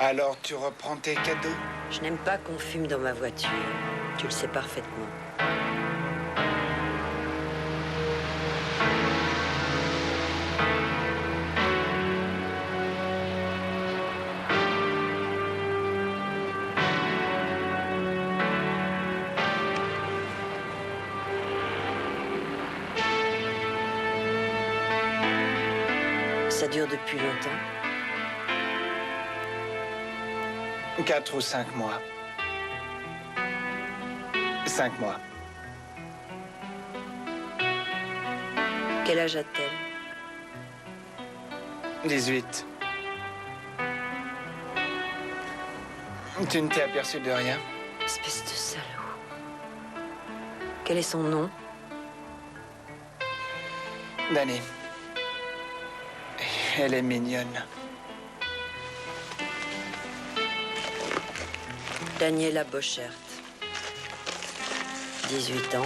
Alors tu reprends tes cadeaux? Je n'aime pas qu'on fume dans ma voiture. Tu le sais parfaitement. Ça dure depuis longtemps? 4 ou 5 mois. 5 mois. Quel âge a-t-elle? 18. Tu ne t'es aperçu de rien? Espèce de salaud. Quel est son nom? Dani. Elle est mignonne. Daniela Bochert. 18 ans.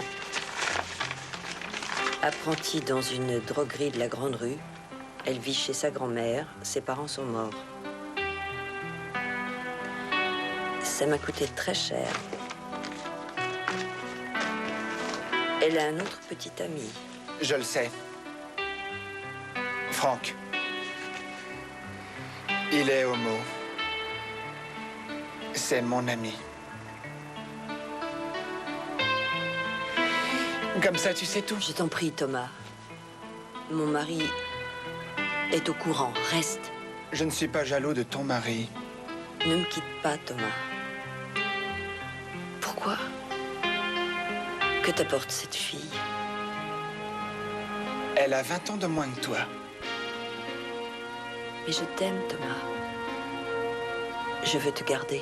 Apprentie dans une droguerie de la Grande Rue. Elle vit chez sa grand-mère. Ses parents sont morts. Ça m'a coûté très cher. Elle a un autre petit ami. Je le sais. Franck. Il est homo. C'est mon ami. Comme ça, tu sais tout. Je t'en prie, Thomas. Mon mari est au courant. Reste. Je ne suis pas jaloux de ton mari. Ne me quitte pas, Thomas. Pourquoi? Que t'apporte cette fille? Elle a 20 ans de moins que toi. Mais je t'aime, Thomas. Je veux te garder.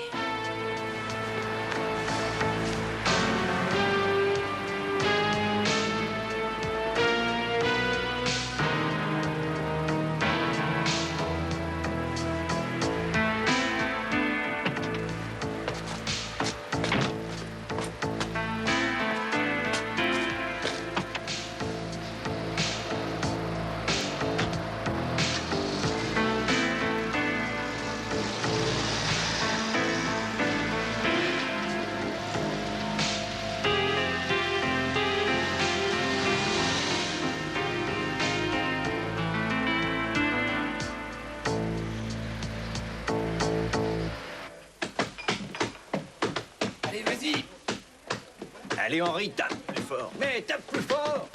Allez, Henri, tape plus fort. Mais tape plus fort.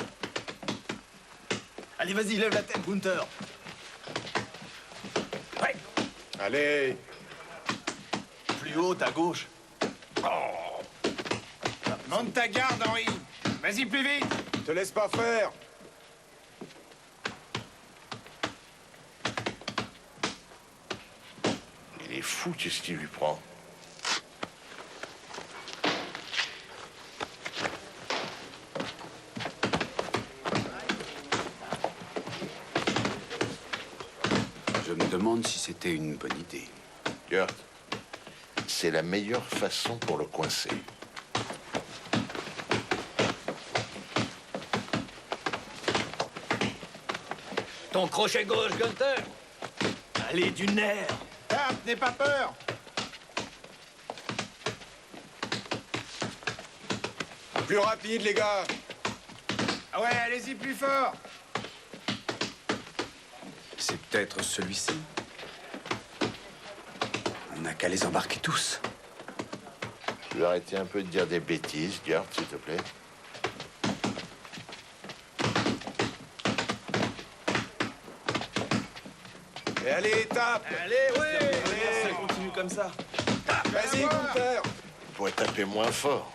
Allez, vas-y, lève la tête, Gunther. Ouais. Allez. Plus haut, à gauche. Oh. Monte ta garde, Henri. Vas-y, plus vite. Te laisse pas faire. Il est fou, qu'est-ce qu'il lui prend? Je me demande si c'était une bonne idée. Gert, c'est la meilleure façon pour le coincer. Ton crochet gauche, Gunther. Allez, du nerf. Tape, n'aie pas peur. Plus rapide, les gars. Ah ouais, allez-y plus fort. C'est peut-être celui-ci. On n'a qu'à les embarquer tous. Tu veux arrêter un peu de dire des bêtises, Gert, s'il te plaît? Et allez, tape. Allez, ouais. Allez, ça continue comme ça. Vas-y, Gunther. Tu pourrais taper moins fort.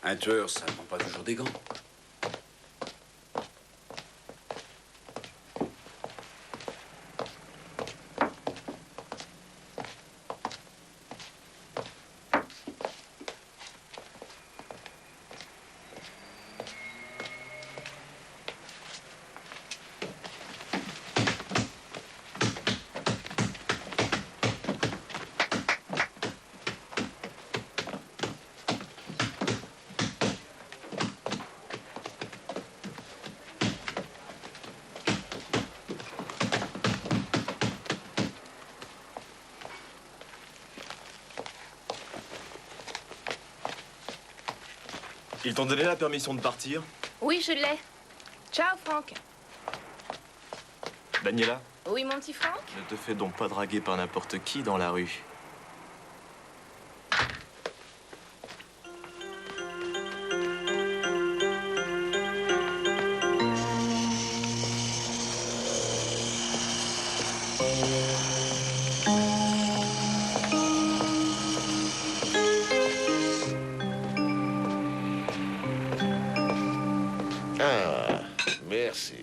Un tueur, ça ne prend pas toujours des gants. Ils t'ont donné la permission de partir? Oui, je l'ai. Ciao, Franck. Daniela, Oui, mon petit Franck? ne te fais donc pas draguer par n'importe qui dans la rue. Ah, merci.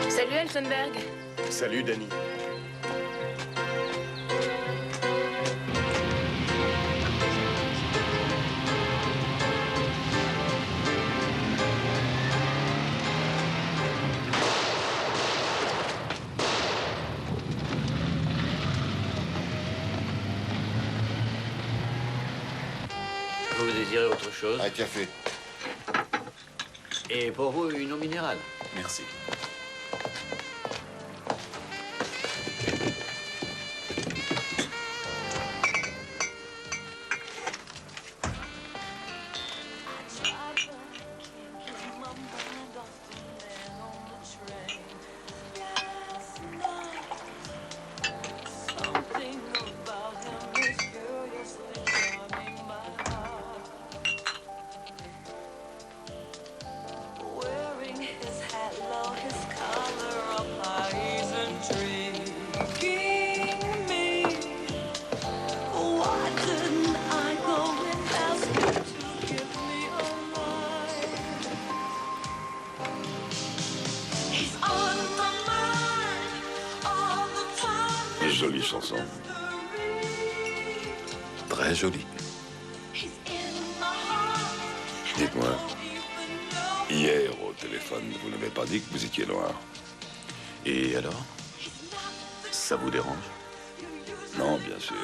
Salut, Elfenberg. Salut, Danny. Vous désirez autre chose? Un café. Et pour vous, une eau minérale? Merci. Jolie chanson. Très joli. Dites-moi, hier au téléphone, vous n'avez pas dit que vous étiez noir? Et alors? Ça vous dérange? Non, bien sûr.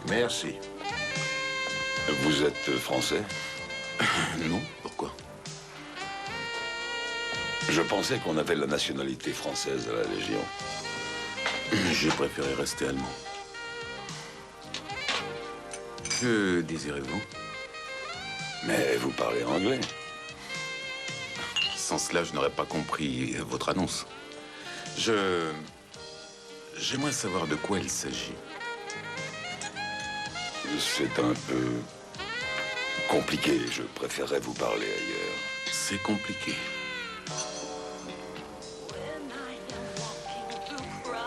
Merci. Vous êtes français? Non, pourquoi? Je pensais qu'on avait la nationalité française à la Légion. J'ai préféré rester allemand. Que désirez-vous? Mais vous parlez anglais. Sans cela, je n'aurais pas compris votre annonce. J'aimerais savoir de quoi il s'agit. C'est un peu compliqué. Je préférerais vous parler ailleurs. C'est compliqué.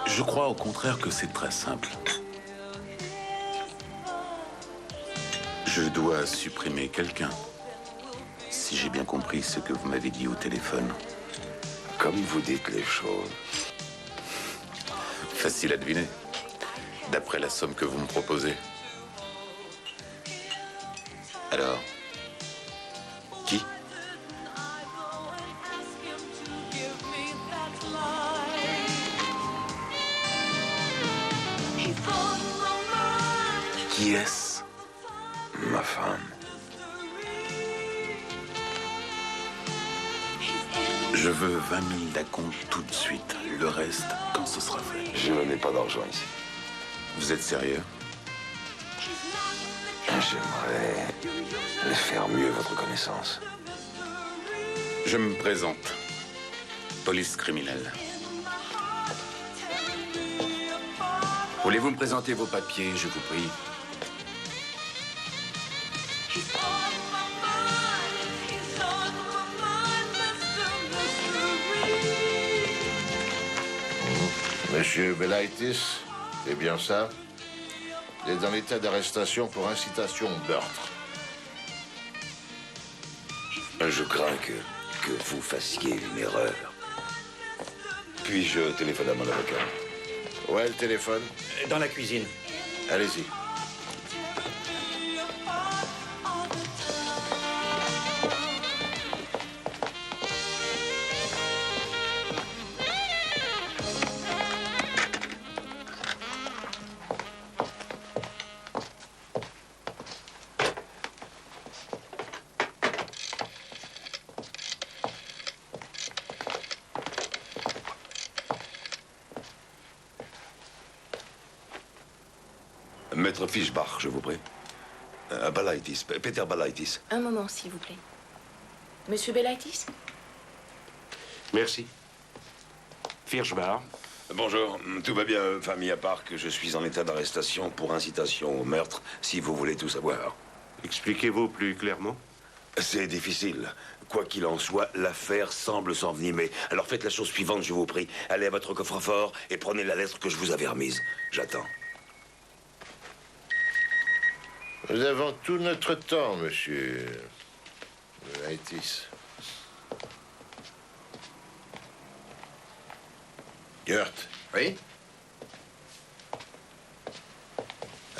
Je crois au contraire que c'est très simple. Je dois supprimer quelqu'un. Si j'ai bien compris ce que vous m'avez dit au téléphone. Comme vous dites les choses. Facile à deviner, d'après la somme que vous me proposez. Alors, qui? Qui est-ce? Ma femme. Je veux 20 000 d'acompte tout de suite. Le reste, quand ce sera fait. Je n'ai pas d'argent ici. Vous êtes sérieux? J'aimerais faire mieux votre connaissance. Je me présente. Police criminelle. Voulez-vous me présenter vos papiers, je vous prie? Monsieur Belaitis, c'est bien ça? Il est dans l'état d'arrestation pour incitation au meurtre. Je crains que vous fassiez une erreur. Puis-je téléphoner à mon avocat? Où est le téléphone? Dans la cuisine. Allez-y. Maître Fischbach, je vous prie. Balaitis, Peter Balaitis. Un moment, s'il vous plaît. Monsieur Belaitis? Merci. Fischbach. Bonjour, tout va bien, famille à part que je suis en état d'arrestation pour incitation au meurtre, si vous voulez tout savoir. Expliquez-vous plus clairement? C'est difficile. Quoi qu'il en soit, l'affaire semble s'envenimer. Alors faites la chose suivante, je vous prie. Allez à votre coffre-fort et prenez la lettre que je vous avais remise. J'attends. Nous avons tout notre temps, monsieur Belaitis. Gert. Oui?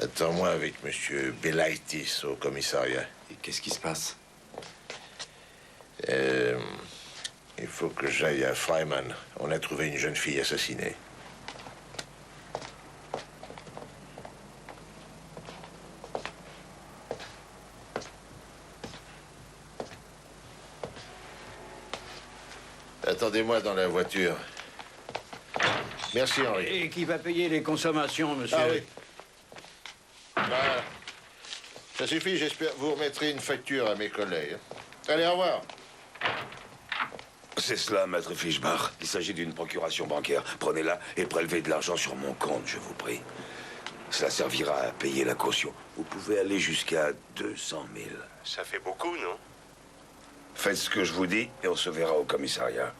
Attends-moi avec monsieur Belaitis au commissariat. Et qu'est-ce qui se passe? Il faut que j'aille à Freiman. On a trouvé une jeune fille assassinée. Attendez-moi dans la voiture. Merci, Henri. Et qui va payer les consommations, monsieur? Ah oui. Voilà. Ça suffit, j'espère. Vous remettrez une facture à mes collègues. Allez, au revoir. C'est cela, maître Fischbach. Il s'agit d'une procuration bancaire. Prenez-la et prélevez de l'argent sur mon compte, je vous prie. Cela servira à payer la caution. Vous pouvez aller jusqu'à 200 000. Ça fait beaucoup, non? Faites ce que je vous dis et on se verra au commissariat.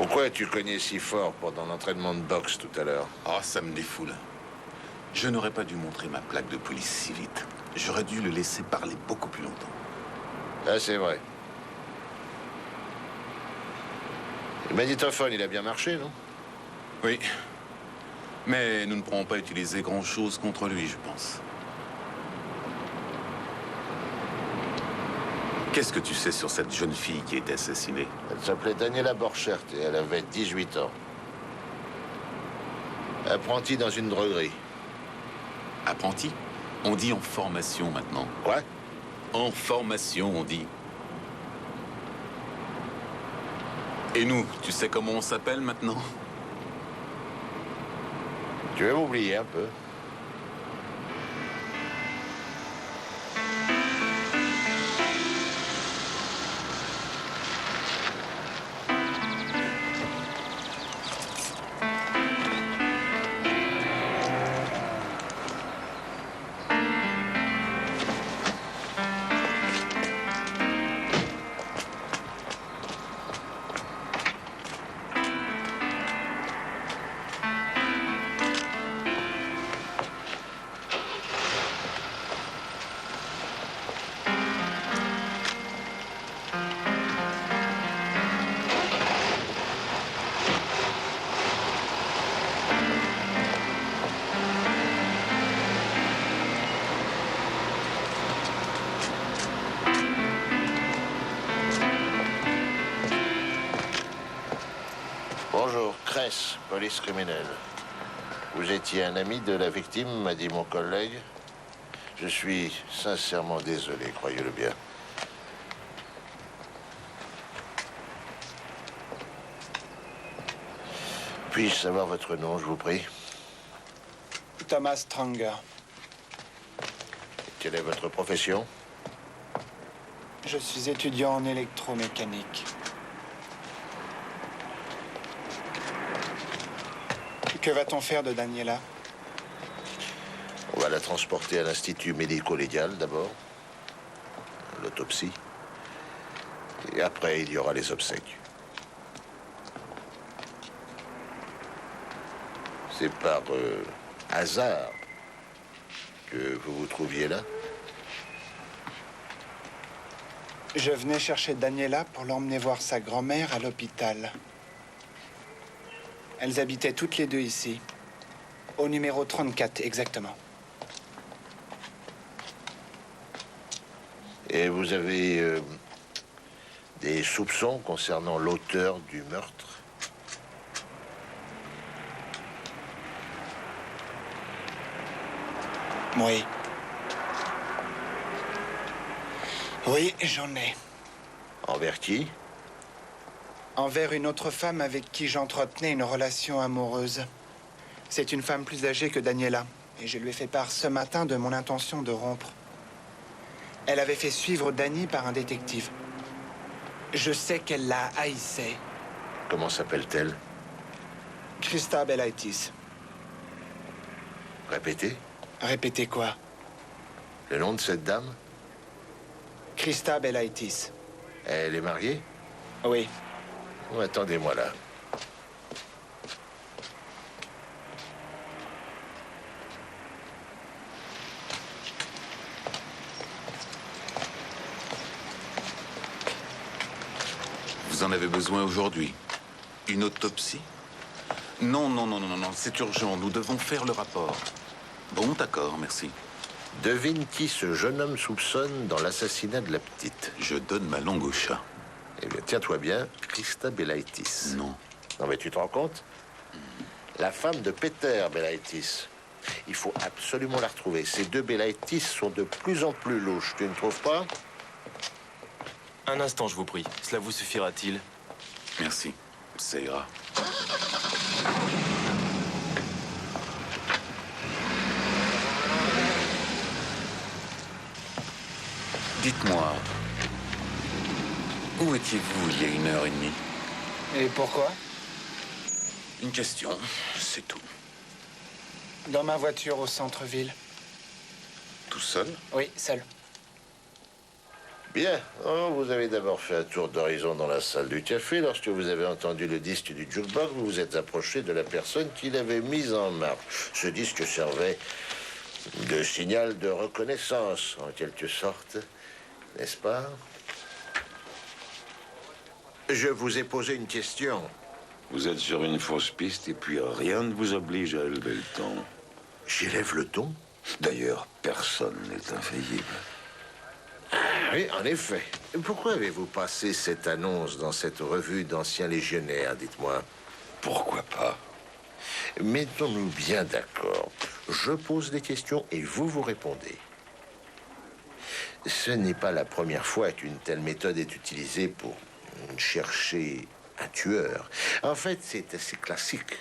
Pourquoi as-tu cogné si fort pendant l'entraînement de boxe tout à l'heure? Oh, ça me défoule. Je n'aurais pas dû montrer ma plaque de police si vite. J'aurais dû le laisser parler beaucoup plus longtemps. Ah, c'est vrai. Le magnétophone, il a bien marché, non? Oui. Mais nous ne pourrons pas utiliser grand-chose contre lui, je pense. Qu'est-ce que tu sais sur cette jeune fille qui a été assassinée? Elle s'appelait Daniela Borchert et elle avait 18 ans. Apprentie dans une droguerie. Apprenti? On dit en formation maintenant. Quoi? En formation, on dit. Et nous, tu sais comment on s'appelle maintenant? Tu veux m'oublier un peu? Bonjour, Cress, police criminelle. Vous étiez un ami de la victime, m'a dit mon collègue. Je suis sincèrement désolé, croyez-le bien. Puis-je savoir votre nom, je vous prie? Thomas Stranger. Quelle est votre profession? Je suis étudiant en électromécanique. Que va-t-on faire de Daniela? On va la transporter à l'institut médico-légal d'abord. L'autopsie. Et après, il y aura les obsèques. C'est par hasard que vous vous trouviez là? Je venais chercher Daniela pour l'emmener voir sa grand-mère à l'hôpital. Elles habitaient toutes les deux ici, au numéro 34 exactement. Et vous avez des soupçons concernant l'auteur du meurtre? Oui. Oui, j'en ai. Envers qui? Envers une autre femme avec qui j'entretenais une relation amoureuse. C'est une femme plus âgée que Daniela, et je lui ai fait part ce matin de mon intention de rompre. Elle avait fait suivre Dani par un détective. Je sais qu'elle la haïssait. Comment s'appelle-t-elle? Christa Belaitis. Répétez. Répétez quoi? Le nom de cette dame? Christa Belaitis. Elle est mariée? Oui. Oh, attendez-moi là. Vous en avez besoin aujourd'hui? Une autopsie? Non, non, non, non, non, c'est urgent. Nous devons faire le rapport. Bon, d'accord, merci. Devine qui ce jeune homme soupçonne dans l'assassinat de la petite. Je donne ma langue au chat. Eh bien, tiens-toi bien, Christa Belaitis. Non. Non, mais tu te rends compte? La femme de Peter Belaitis. Il faut absolument la retrouver. Ces deux Belaitis sont de plus en plus louches, tu ne trouves pas? Un instant, je vous prie. Cela vous suffira-t-il? Merci. Ça ira. Dites-moi, où étiez-vous il y a 1h30? Et pourquoi? Une question, c'est tout. Dans ma voiture au centre-ville. Tout seul? Oui, seul. Bien. Oh, vous avez d'abord fait un tour d'horizon dans la salle du café. Lorsque vous avez entendu le disque du jukebox, vous vous êtes approché de la personne qui l'avait mise en marche. Ce disque servait de signal de reconnaissance, en quelque sorte. N'est-ce pas? Je vous ai posé une question. Vous êtes sur une fausse piste et puis rien ne vous oblige à élever le ton. J'élève le ton? D'ailleurs, personne n'est infaillible. Oui, en effet. Pourquoi avez-vous passé cette annonce dans cette revue d'anciens légionnaires, dites-moi? Pourquoi pas? Mettons-nous bien d'accord. Je pose des questions et vous répondez. Ce n'est pas la première fois qu'une telle méthode est utilisée pour chercher un tueur. En fait, c'est assez classique.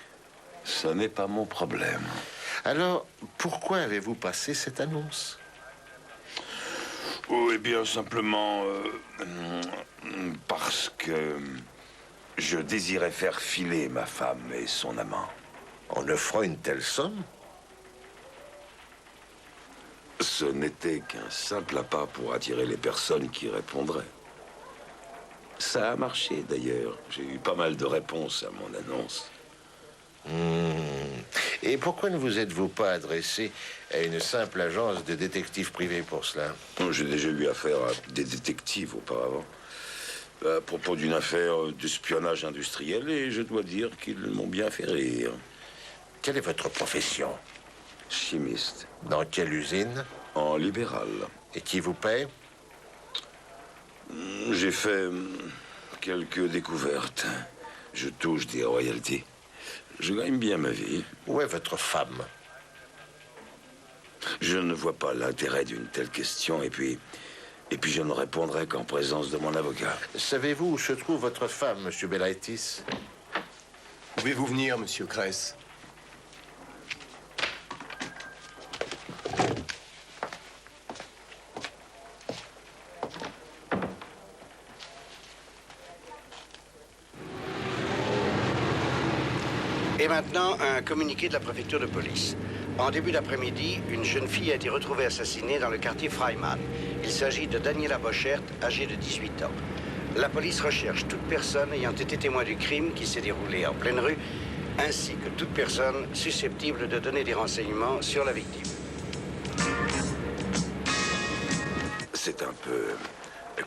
Ce n'est pas mon problème. Alors, pourquoi avez-vous passé cette annonce? Oh, eh bien, simplement parce que je désirais faire filer ma femme et son amant. En offrant une telle somme? Ce n'était qu'un simple appât pour attirer les personnes qui répondraient. Ça a marché, d'ailleurs. J'ai eu pas mal de réponses à mon annonce. Et pourquoi ne vous êtes-vous pas adressé à une simple agence de détectives privés pour cela? J'ai déjà eu affaire à des détectives auparavant, à propos d'une affaire d'espionnage industriel, et je dois dire qu'ils m'ont bien fait rire. Quelle est votre profession? Chimiste. Dans quelle usine? En libéral. Et qui vous paie? J'ai fait quelques découvertes. Je touche des royalties. Je gagne bien ma vie. Où est votre femme? Je ne vois pas l'intérêt d'une telle question, et puis je ne répondrai qu'en présence de mon avocat. Savez-vous où se trouve votre femme, monsieur Belaitis? Pouvez-vous venir, monsieur Kress? Et maintenant, un communiqué de la préfecture de police. En début d'après-midi, une jeune fille a été retrouvée assassinée dans le quartier Freimann. Il s'agit de Daniela Boschert, âgée de 18 ans. La police recherche toute personne ayant été témoin du crime qui s'est déroulé en pleine rue, ainsi que toute personne susceptible de donner des renseignements sur la victime. C'est un peu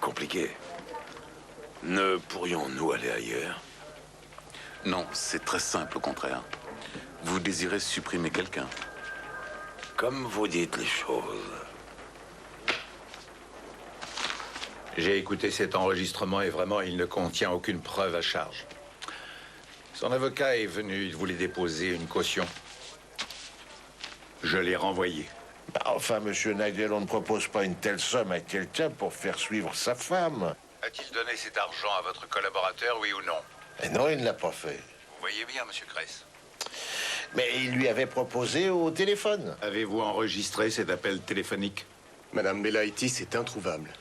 compliqué. Ne pourrions-nous aller ailleurs? Non, c'est très simple au contraire. Vous désirez supprimer quelqu'un. Comme vous dites les choses. J'ai écouté cet enregistrement et vraiment, il ne contient aucune preuve à charge. Son avocat est venu, il voulait déposer une caution. Je l'ai renvoyé. Enfin, monsieur Nagel, on ne propose pas une telle somme à quelqu'un pour faire suivre sa femme. A-t-il donné cet argent à votre collaborateur, oui ou non? Et non, il ne l'a pas fait. Vous voyez bien, monsieur Kress. Mais il lui avait proposé au téléphone. Avez-vous enregistré cet appel téléphonique? Madame Belaitis est introuvable.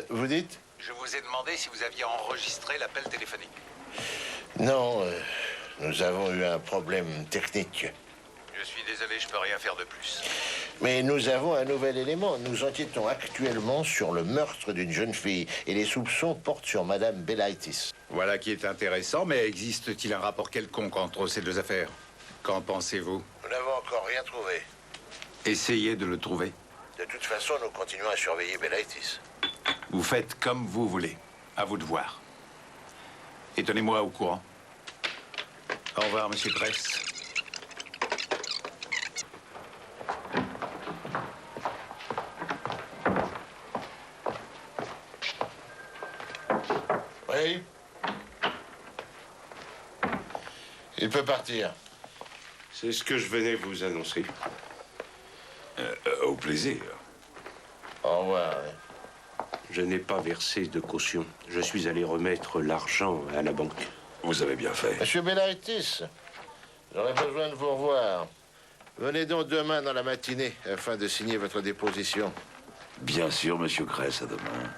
Vous dites? Je vous ai demandé si vous aviez enregistré l'appel téléphonique. Non, nous avons eu un problème technique. Je suis désolé, je peux rien faire de plus. Mais nous avons un nouvel élément. Nous enquêtons actuellement sur le meurtre d'une jeune fille. Et les soupçons portent sur Madame Belaitis. Voilà qui est intéressant, mais existe-t-il un rapport quelconque entre ces deux affaires? Qu'en pensez-vous? Nous n'avons encore rien trouvé. Essayez de le trouver. De toute façon, nous continuons à surveiller Belaitis. Vous faites comme vous voulez. À vous de voir. Et tenez-moi au courant. Au revoir, monsieur Kress. Oui? Il peut partir. C'est ce que je venais vous annoncer. Au plaisir. Au revoir. Je n'ai pas versé de caution. Je suis allé remettre l'argent à la banque. Vous avez bien fait. Monsieur Belaitis, j'aurais besoin de vous revoir. Venez donc demain dans la matinée afin de signer votre déposition. Bien sûr, monsieur Kress, à demain.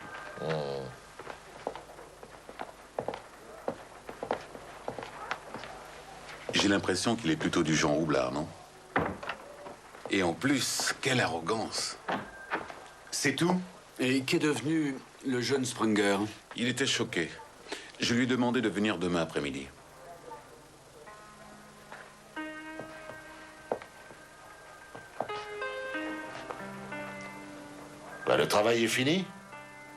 J'ai l'impression qu'il est plutôt du genre roublard, non? Et en plus, quelle arrogance! C'est tout? Et qu'est devenu Le jeune Sprunger. Il était choqué. Je lui ai demandé de venir demain après-midi. Ben, le travail est fini?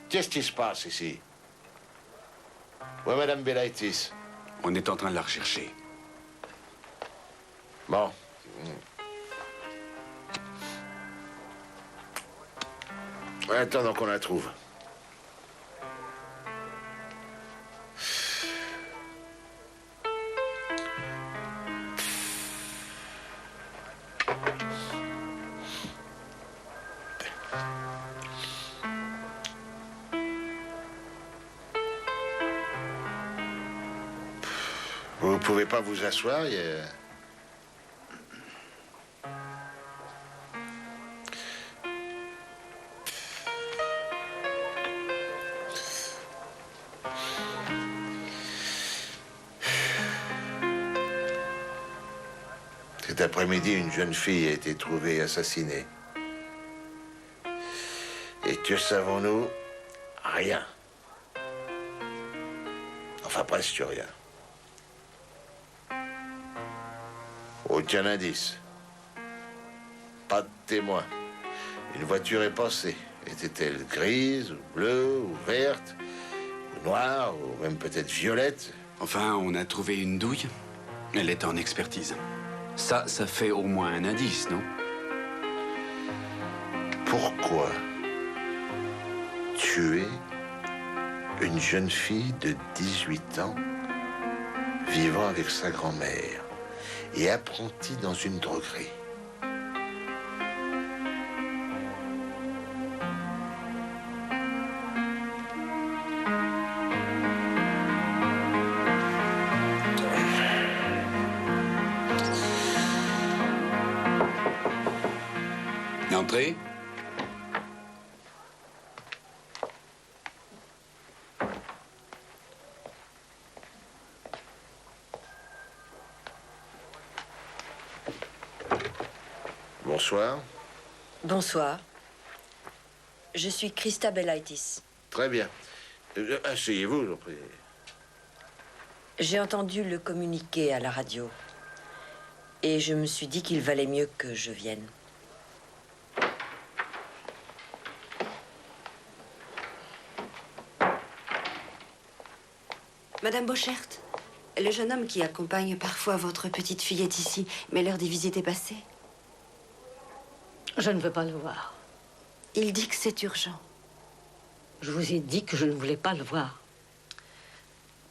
Qu'est-ce qui se passe ici? Ouais, Madame Belaitis. On est en train de la rechercher. Bon. Attendons qu'on la trouve. Vous pouvez pas vous asseoir, Cet après-midi, une jeune fille a été trouvée assassinée. Et que savons-nous? Rien. Enfin, presque rien. Aucun indice. Pas de témoin. Une voiture est passée. Était-elle grise, ou bleue, ou verte, ou noire, ou même peut-être violette? Enfin, on a trouvé une douille. Elle est en expertise. Ça fait au moins un indice, non? Pourquoi tuer une jeune fille de 18 ans vivant avec sa grand-mère et apprentie dans une droguerie? Entrez. Bonsoir. Bonsoir. Je suis Christa Belaitis. Très bien. Asseyez-vous, je vous prie. J'ai entendu le communiqué à la radio. Et je me suis dit qu'il valait mieux que je vienne. Madame Bochert, le jeune homme qui accompagne parfois votre petite fille est ici, mais l'heure des visites est passée. Je ne veux pas le voir. Il dit que c'est urgent. Je vous ai dit que je ne voulais pas le voir.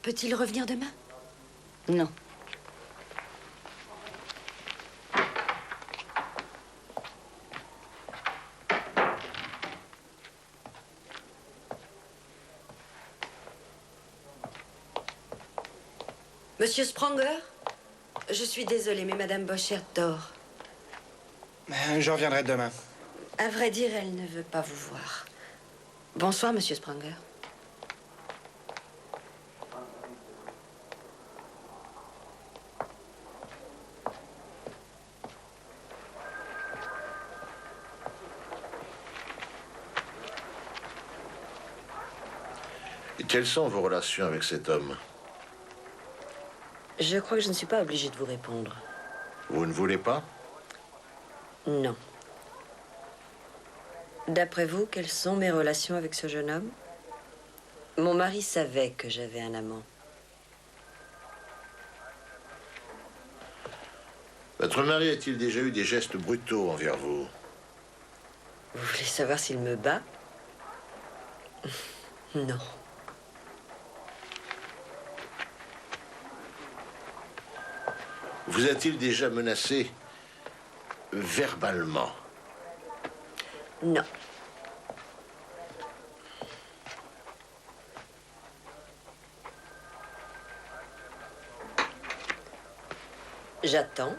Peut-il revenir demain? Non. Monsieur Spranger? Je suis désolée, mais Madame Bochert dort. Je reviendrai demain. À vrai dire, elle ne veut pas vous voir. Bonsoir, Monsieur Spranger. Et quelles sont vos relations avec cet homme? Je crois que je ne suis pas obligée de vous répondre. Vous ne voulez pas? Non. D'après vous, quelles sont mes relations avec ce jeune homme? Mon mari savait que j'avais un amant. Votre mari a-t-il déjà eu des gestes brutaux envers vous? Vous voulez savoir s'il me bat? Non. Vous a-t-il déjà menacé verbalement? Non. J'attends.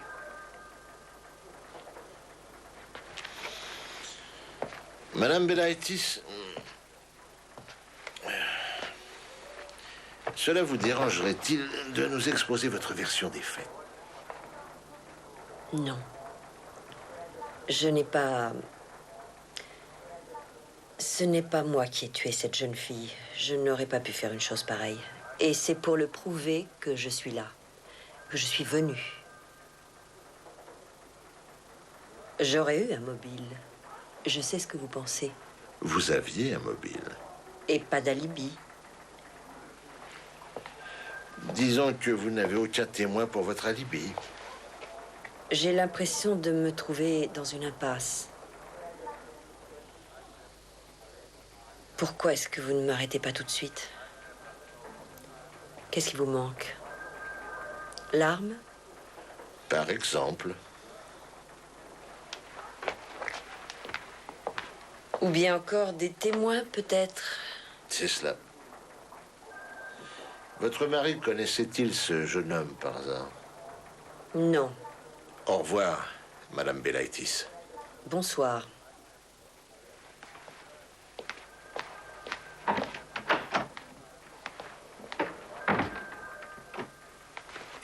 Madame Belaitis, cela vous dérangerait-il de nous exposer votre version des faits? Non. Je n'ai pas Ce n'est pas moi qui ai tué cette jeune fille. Je n'aurais pas pu faire une chose pareille. Et c'est pour le prouver que je suis là, que je suis venue. J'aurais eu un mobile. Je sais ce que vous pensez. Vous aviez un mobile. Et pas d'alibi. Disons que vous n'avez aucun témoin pour votre alibi. J'ai l'impression de me trouver dans une impasse. Pourquoi est-ce que vous ne m'arrêtez pas tout de suite? Qu'est-ce qui vous manque? L'arme? Par exemple. Ou bien encore des témoins, peut-être? C'est cela. Votre mari connaissait-il ce jeune homme par hasard? Non. Au revoir, Madame Belaitis. Bonsoir.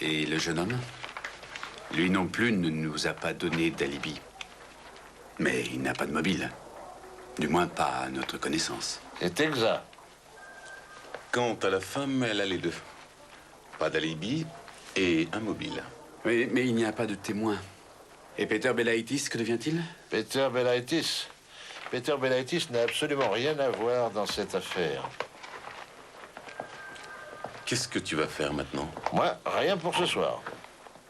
Et le jeune homme? Lui non plus ne nous a pas donné d'alibi. Mais il n'a pas de mobile. Du moins pas à notre connaissance. C'est exact. Quant à la femme, elle a les deux. Pas d'alibi et un mobile. Oui, mais il n'y a pas de témoin. Et Peter Belaitis, que devient-il? Peter Belaitis. Peter Belaitis n'a absolument rien à voir dans cette affaire. Qu'est-ce que tu vas faire maintenant? Moi, rien pour ce soir.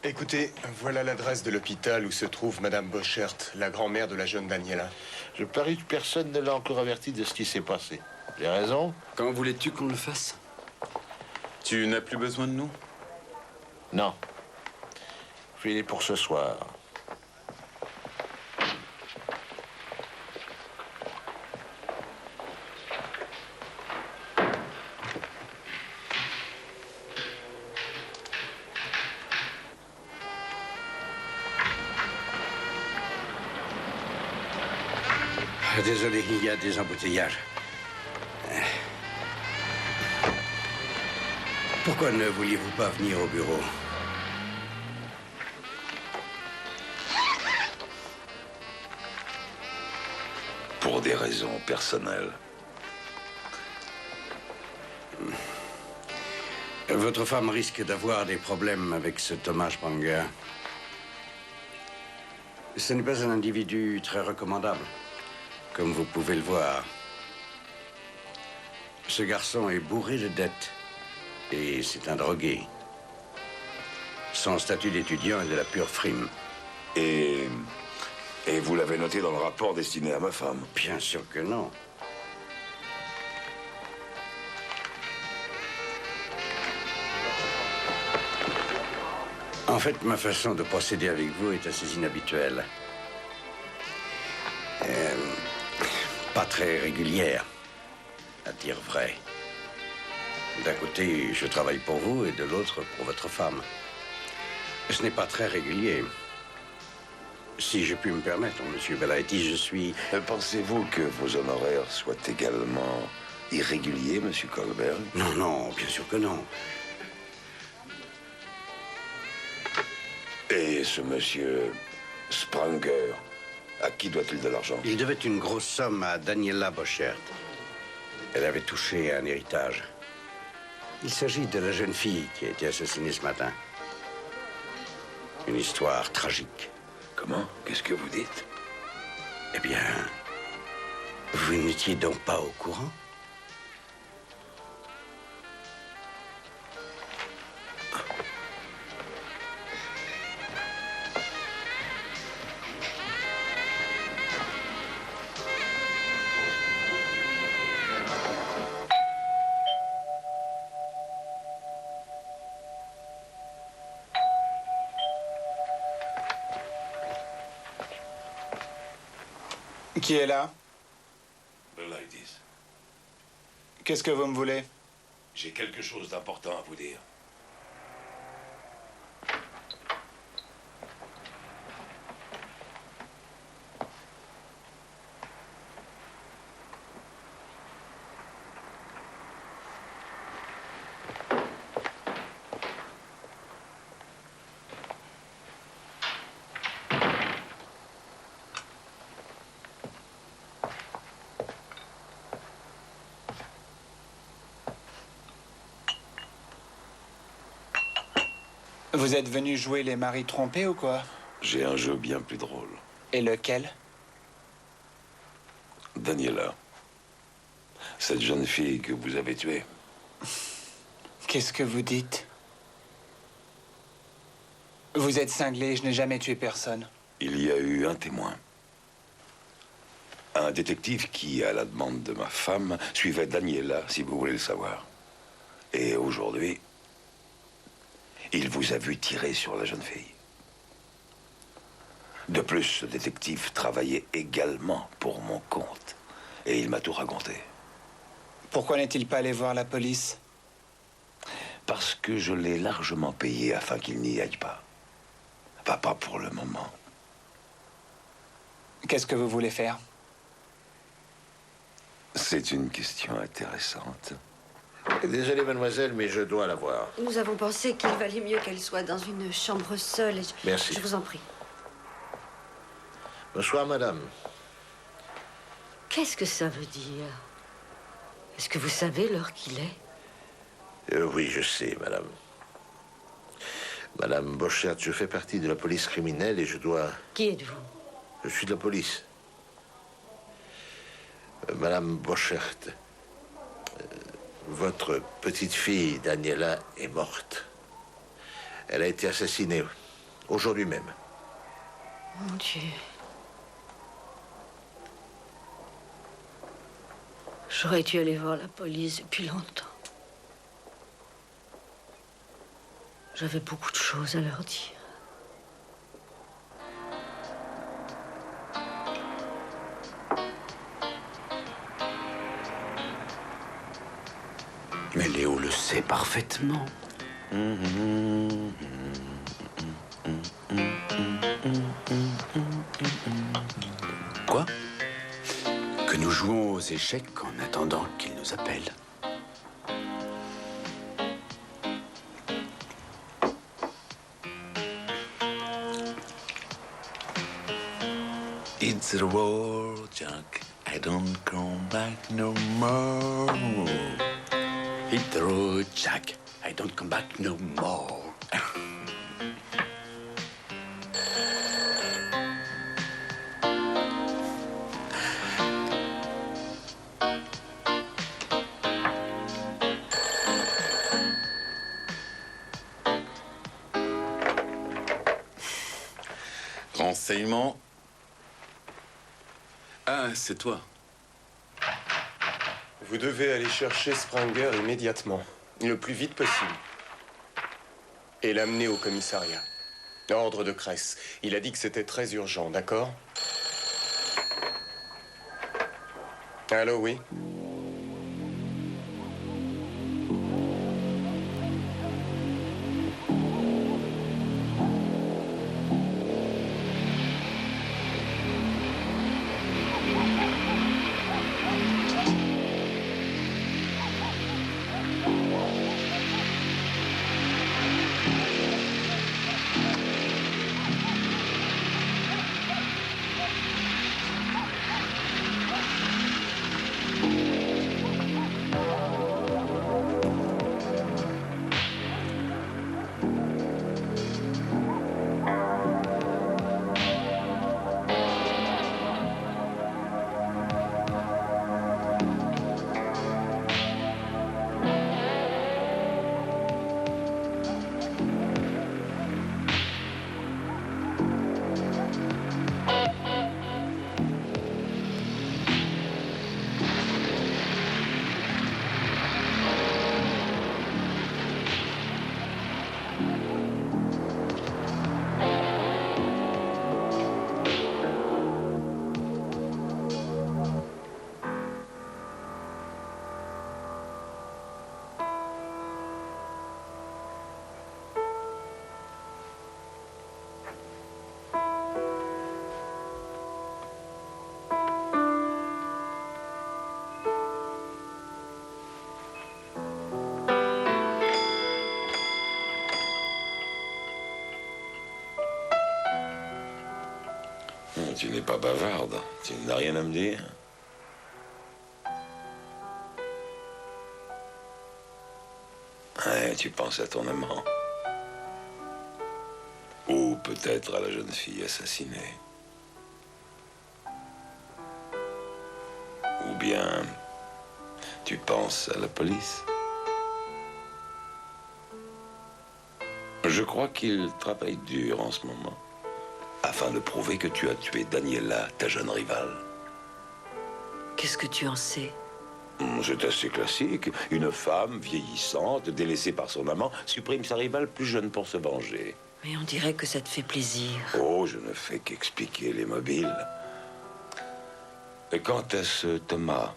Écoutez, voilà l'adresse de l'hôpital où se trouve Madame Boschert, la grand-mère de la jeune Daniela. Je parie que personne ne l'a encore averti de ce qui s'est passé. J'ai raison? Quand voulais-tu qu'on le fasse? Tu n'as plus besoin de nous? Non. Fini pour ce soir. Désolé, il y a des embouteillages. Pourquoi ne vouliez-vous pas venir au bureau? Pour des raisons personnelles. Votre femme risque d'avoir des problèmes avec ce Thomas Spranger. Ce n'est pas un individu très recommandable, comme vous pouvez le voir. Ce garçon est bourré de dettes. Et c'est un drogué. Son statut d'étudiant est de la pure frime. Et vous l'avez noté dans le rapport destiné à ma femme? Bien sûr que non. En fait, ma façon de procéder avec vous est assez inhabituelle. Pas très régulière, à dire vrai. D'un côté, je travaille pour vous et de l'autre, pour votre femme. Ce n'est pas très régulier. Si je puis me permettre, Monsieur Belaitis, je suis... Pensez-vous que vos honoraires soient également irréguliers, Monsieur Colbert? Non, non, bien sûr que non. Et ce Monsieur Spranger, à qui doit-il de l'argent? Il devait une grosse somme à Daniela Boschert. Elle avait touché un héritage. Il s'agit de la jeune fille qui a été assassinée ce matin. Une histoire tragique. Comment? Qu'est-ce que vous dites? Eh bien, vous n'étiez donc pas au courant? Qui est là? Belaitis. Qu'est-ce que vous me voulez? J'ai quelque chose d'important à vous dire. Vous êtes venu jouer les maris trompés ou quoi? J'ai un jeu bien plus drôle. Et lequel? Daniela. Cette jeune fille que vous avez tuée. Qu'est-ce que vous dites? Vous êtes cinglé, je n'ai jamais tué personne. Il y a eu un témoin. Un détective qui, à la demande de ma femme, suivait Daniela, si vous voulez le savoir. Et aujourd'hui, il vous a vu tirer sur la jeune fille. De plus, ce détective travaillait également pour mon compte. Et il m'a tout raconté. Pourquoi n'est-il pas allé voir la police? Parce que je l'ai largement payé afin qu'il n'y aille pas. Pas pour le moment. Qu'est-ce que vous voulez faire? C'est une question intéressante. Désolé, mademoiselle, mais je dois la voir. Nous avons pensé qu'il valait mieux qu'elle soit dans une chambre seule. Merci. Je vous en prie. Bonsoir, madame. Qu'est-ce que ça veut dire? Est-ce que vous savez l'heure qu'il est? Oui, je sais, madame. Madame Boschert, je fais partie de la police criminelle et je dois... Qui êtes-vous? Je suis de la police. Madame Boschert, votre petite fille, Daniela, est morte. Elle a été assassinée aujourd'hui même. Mon Dieu. J'aurais dû aller voir la police depuis longtemps. J'avais beaucoup de choses à leur dire. Mais Léo le sait parfaitement. Quoi? Que nous jouons aux échecs en attendant qu'il nous appelle. It's the war, Jack. I don't come back no more. Hit the road, Jack. I don't come back no more. Renseignement. Ah, c'est toi. Vous devez aller chercher Spranger immédiatement, le plus vite possible. Et l'amener au commissariat. Ordre de Cress. Il a dit que c'était très urgent, d'accord? Allô, oui? Tu n'es pas bavarde. Tu n'as rien à me dire. Ouais, tu penses à ton amant. Ou peut-être à la jeune fille assassinée. Ou bien tu penses à la police? Je crois qu'il travaille dur en ce moment, afin de prouver que tu as tué Daniela, ta jeune rivale. Qu'est-ce que tu en sais? C'est assez classique. Une femme vieillissante, délaissée par son amant, supprime sa rivale plus jeune pour se venger. Mais on dirait que ça te fait plaisir. Oh, je ne fais qu'expliquer les mobiles. Et quant à ce Thomas,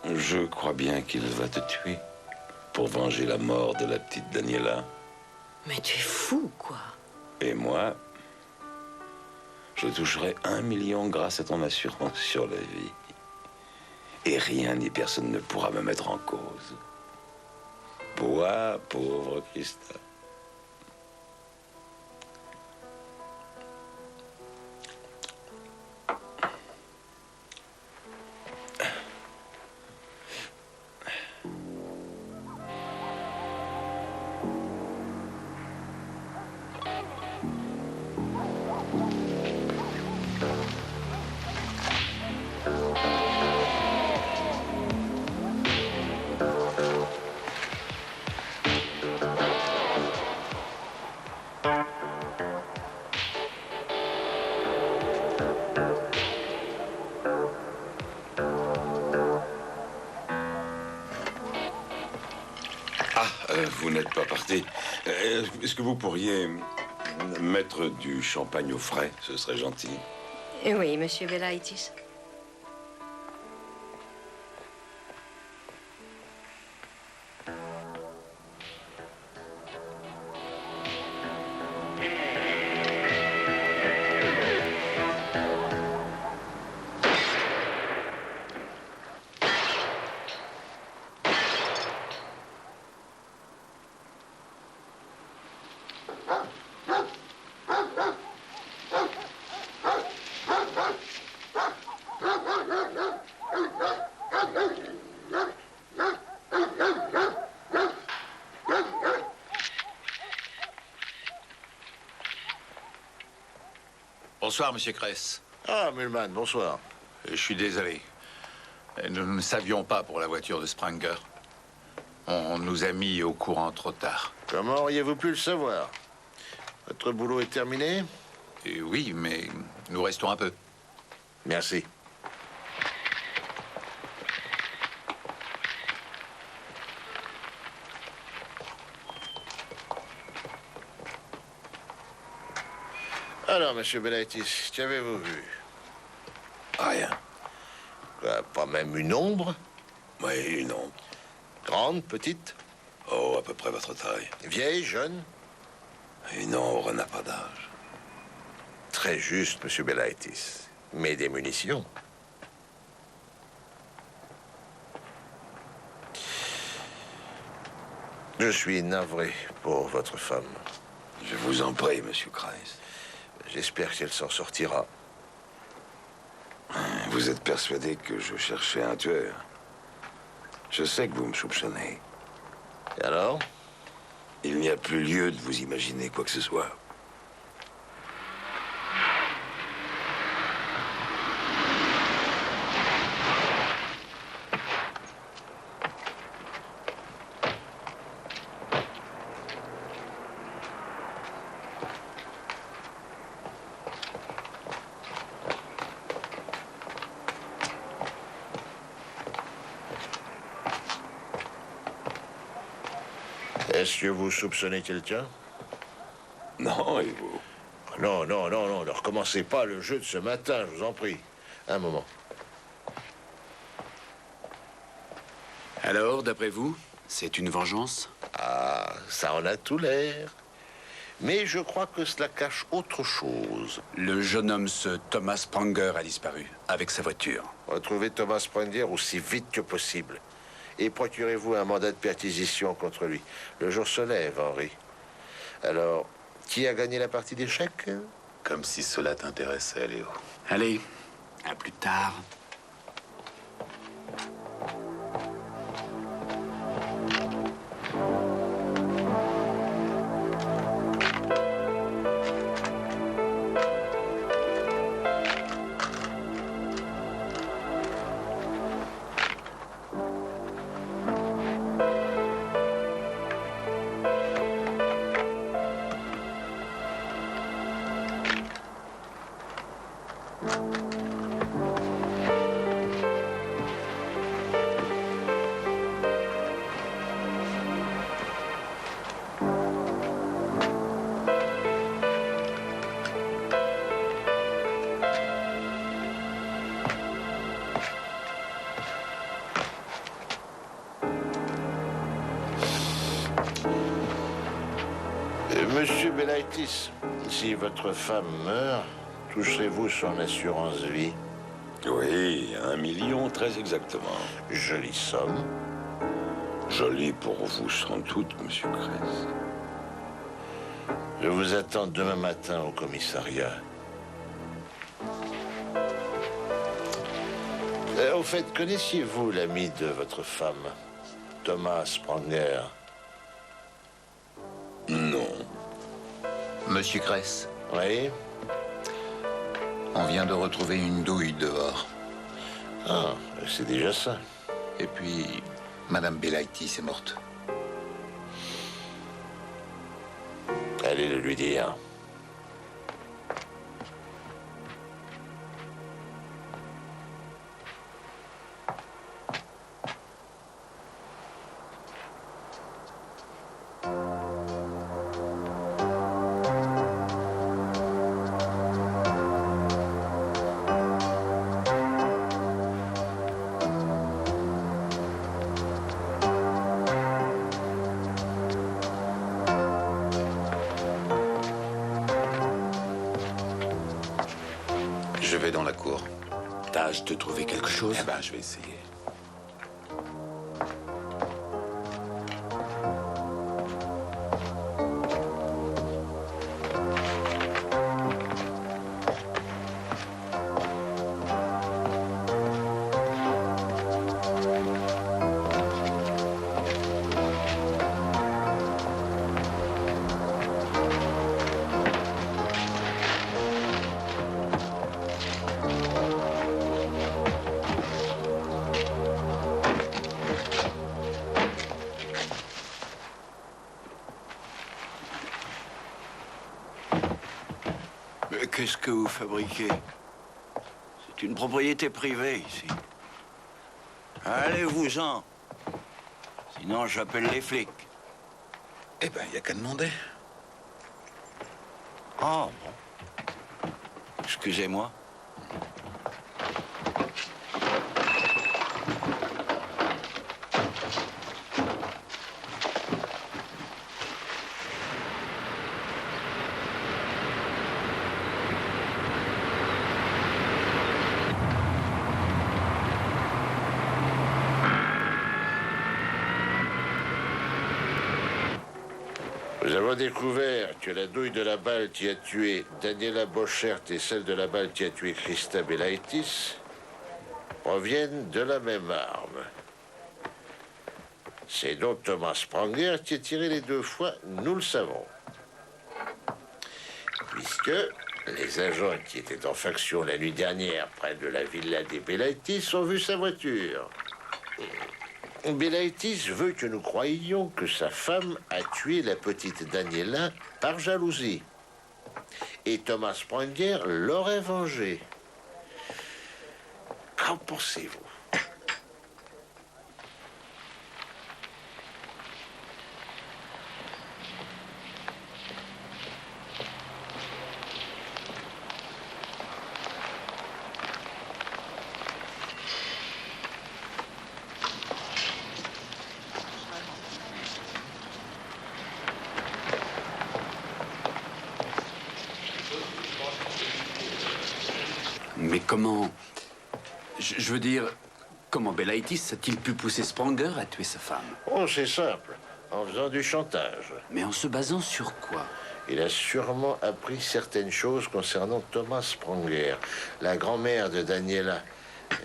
je crois bien qu'il va te tuer pour venger la mort de la petite Daniela. Mais tu es fou, quoi. Et moi, je toucherai 1 million grâce à ton assurance sur la vie. Et rien ni personne ne pourra me mettre en cause. Bois, pauvre Christa. Vous n'êtes pas parti. Est-ce que vous pourriez mettre du champagne au frais? Ce serait gentil. Oui, monsieur Belaitis. Bonsoir, monsieur Kress. Ah, Mulman, bonsoir. Je suis désolé. Nous ne savions pas pour la voiture de Spranger. On nous a mis au courant trop tard. Comment auriez-vous pu le savoir? Votre boulot est terminé? Oui, mais nous restons un peu. Merci. Alors, monsieur Belaitis, qu'avez-vous vu? Rien. Pas même une ombre? Oui, une ombre. Grande, petite? Oh, à peu près votre taille. Vieille, jeune? Une ombre n'a pas d'âge. Très juste, monsieur Belaitis. Mais des munitions? Je suis navré pour votre femme. Je vous en prie, monsieur Kreis. J'espère qu'elle s'en sortira. Vous êtes persuadé que je cherchais un tueur? Je sais que vous me soupçonnez. Et alors? Il n'y a plus lieu de vous imaginer quoi que ce soit. Est-ce que vous soupçonnez quelqu'un? Non, et vous? Non, non, non, non, ne recommencez pas le jeu de ce matin, je vous en prie. Un moment. Alors, d'après vous, c'est une vengeance? Ah, ça en a tout l'air. Mais je crois que cela cache autre chose. Le jeune homme, ce Thomas Spranger, a disparu, avec sa voiture. Retrouvez Thomas Spranger aussi vite que possible. Et procurez-vous un mandat de perquisition contre lui. Le jour se lève, Henri. Alors, qui a gagné la partie d'échecs? Comme si cela t'intéressait, Léo. Allez, à plus tard. Monsieur Belaitis, si votre femme meurt, toucherez-vous son assurance vie? Oui, 1 million, très exactement. Jolie somme. Jolie pour vous, sans doute, monsieur Kress. Je vous attends demain matin au commissariat. Au fait, connaissiez-vous l'ami de votre femme, Thomas Spranger? Non. Monsieur Kress, Oui? on vient de retrouver une douille dehors. Ah, c'est déjà ça. Et puis, Madame Belaitis est morte. Allez le lui dire. Je vais dans la cour. Tâche de trouver quelque chose? Eh ben, je vais essayer. Mais qu'est-ce que vous fabriquez? C'est une propriété privée, ici. Allez-vous-en. Sinon, j'appelle les flics. Eh ben, il n'y a qu'à demander. Ah, bon. Excusez-moi. Nous avons découvert que la douille de la balle qui a tué Daniela Boschert et celle de la balle qui a tué Christa Belaitis proviennent de la même arme. C'est donc Thomas Spranger qui a tiré les 2 fois, nous le savons. Puisque les agents qui étaient en faction la nuit dernière près de la villa des Belaitis ont vu sa voiture. Belaitis veut que nous croyions que sa femme a tué la petite Daniela par jalousie. Et Thomas Spranger l'aurait vengée. Qu'en pensez-vous? Mais comment... Je veux dire, comment Belaitis a-t-il pu pousser Spranger à tuer sa femme? Oh, c'est simple. En faisant du chantage. Mais en se basant sur quoi? Il a sûrement appris certaines choses concernant Thomas Spranger, la grand-mère de Daniela.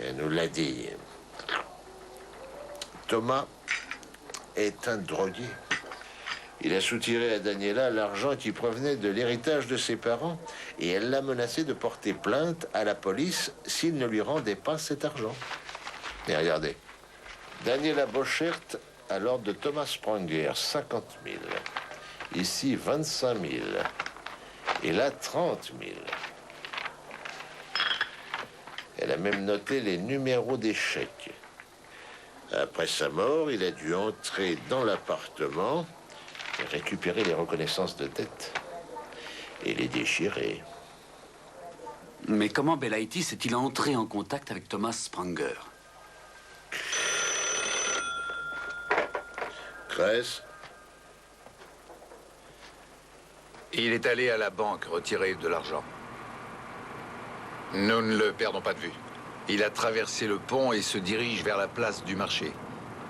Elle nous l'a dit. Thomas est un drogué. Il a soutiré à Daniela l'argent qui provenait de l'héritage de ses parents et elle l'a menacé de porter plainte à la police s'il ne lui rendait pas cet argent. Et regardez, Daniela Boschert à l'ordre de Thomas Spranger, 50 000. Ici, 25 000. Et là, 30 000. Elle a même noté les numéros des chèques. Après sa mort, il a dû entrer dans l'appartement et récupérer les reconnaissances de dette. Et les déchirer. Mais comment Belaitis est-il entré en contact avec Thomas Spranger? Kress, Il est allé à la banque retirer de l'argent. Nous ne le perdons pas de vue. Il a traversé le pont et se dirige vers la place du marché.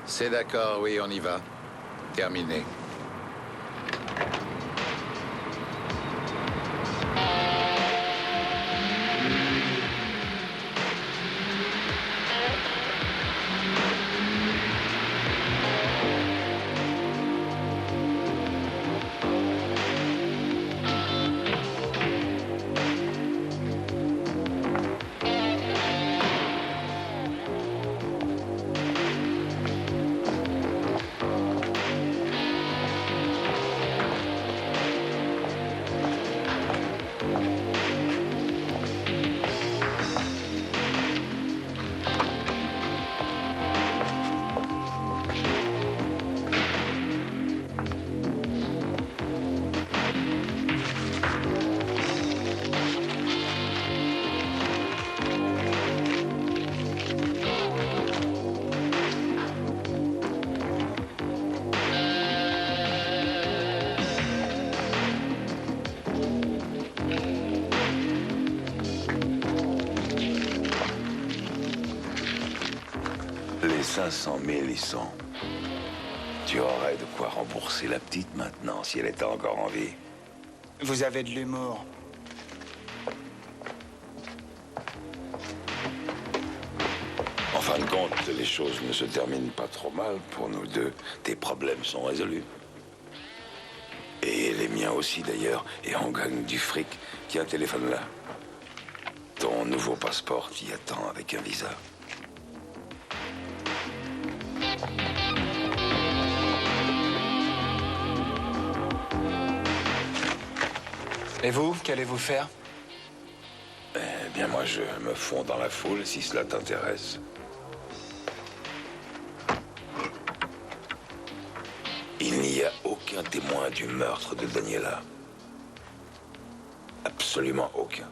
C'est d'accord, oui, on y va. Terminé. Les 500 000 y sont. Tu aurais de quoi rembourser la petite maintenant, si elle était encore en vie. Vous avez de l'humour. En fin de compte, les choses ne se terminent pas trop mal pour nous deux. Tes problèmes sont résolus. Et les miens aussi, d'ailleurs. Et on gagne du fric. Tiens, téléphone là. Ton nouveau passeport t'y attend avec un visa. Et vous, qu'allez-vous faire? Eh bien, moi, je me fonds dans la foule, si cela t'intéresse. Il n'y a aucun témoin du meurtre de Daniela. Absolument aucun.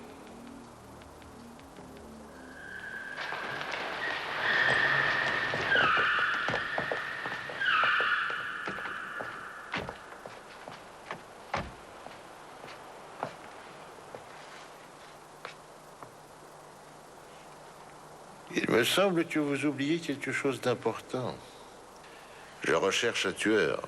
Il me semble que vous oubliez quelque chose d'important. Je recherche un tueur.